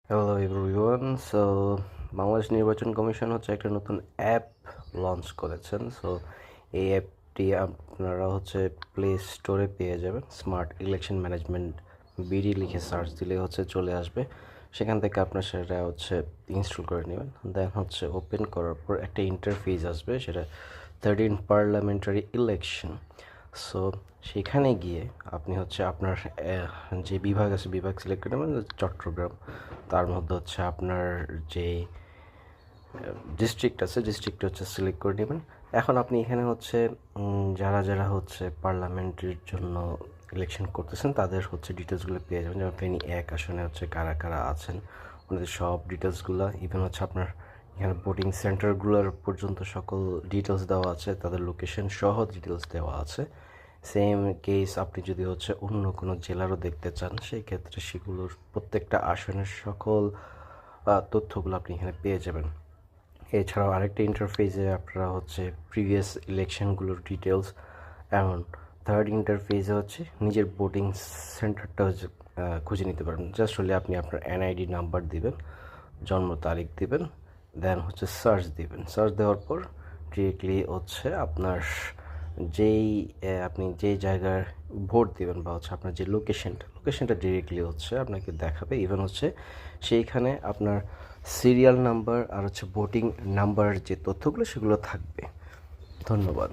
Hello everyone. So Bangladesh নির্বাচন commission হচ্ছে একটা নতুন অ্যাপ লঞ্চ করেছেন। সো এই অ্যাপটি আপনারা হচ্ছে প্লে স্টোরে পেয়ে যাবেন। স্মার্ট ইলেকশন ম্যানেজমেন্ট বিডি লিখে সার্চ দিলে হচ্ছে চলে আসবে। সেখান থেকে আপনার সেটা হচ্ছে ইনস্টল করে নেবেন। দেন হচ্ছে ওপেন করার পর একটা ইন্টারফেস আসবে, সেটা 13 পার্লামেন্টারি ইলেকশন। সো সেখানে গিয়ে আপনি হচ্ছে আপনার যে বিভাগ আছে বিভাগ সিলেক্ট করে নেবেন। চট্টগ্রাম, তার মধ্যে হচ্ছে আপনার যে ডিস্ট্রিক্ট আছে ডিস্ট্রিক্ট হচ্ছে সিলেক্ট করে নেবেন। এখন আপনি এখানে হচ্ছে যারা যারা হচ্ছে পার্লামেন্টের জন্য ইলেকশন করতেছেন তাদের হচ্ছে ডিটেলসগুলো পেয়ে যাবেন। যেমন ফেনী 1 আসনে হচ্ছে কারা কারা আছেন, ওনাদের সব ডিটেলসগুলো, ইভেন হচ্ছে আপনার এখানে ভোটিং সেন্টারগুলোর পর্যন্ত সকল ডিটেলস দেওয়া আছে, তাদের লোকেশন সহ ডিটেলস দেওয়া আছে। সেম কেস আপনি যদি হচ্ছে অন্য কোনো জেলারও দেখতে চান, সেই ক্ষেত্রে সেগুলোর প্রত্যেকটা আসনের সকল তথ্যগুলো আপনি এখানে পেয়ে যাবেন। এছাড়াও আরেকটা ইন্টারফেসে আপনারা হচ্ছে প্রিভিয়াস ইলেকশনগুলোর ডিটেলস, এমন থার্ড ইন্টারফেসে হচ্ছে নিজের ভোটিং সেন্টারটা হচ্ছে খুঁজে নিতে পারবেন। জাস্ট হলে আপনি আপনার এনআইডি নাম্বার দিবেন, জন্ম তারিখ দিবেন, দেন হচ্ছে সার্চ দিবেন। সার্চ দেওয়ার পর ডিরেক্টলি হচ্ছে আপনার যেই আপনি যেই জায়গায় ভোট দিবেন বা হচ্ছে আপনার যে লোকেশনটা ডিরেক্টলি হচ্ছে আপনাকে দেখাবে। ইভেন হচ্ছে সেইখানে আপনার সিরিয়াল নাম্বার আর হচ্ছে ভোটিং নাম্বার যে তথ্যগুলো সেগুলো থাকবে। ধন্যবাদ।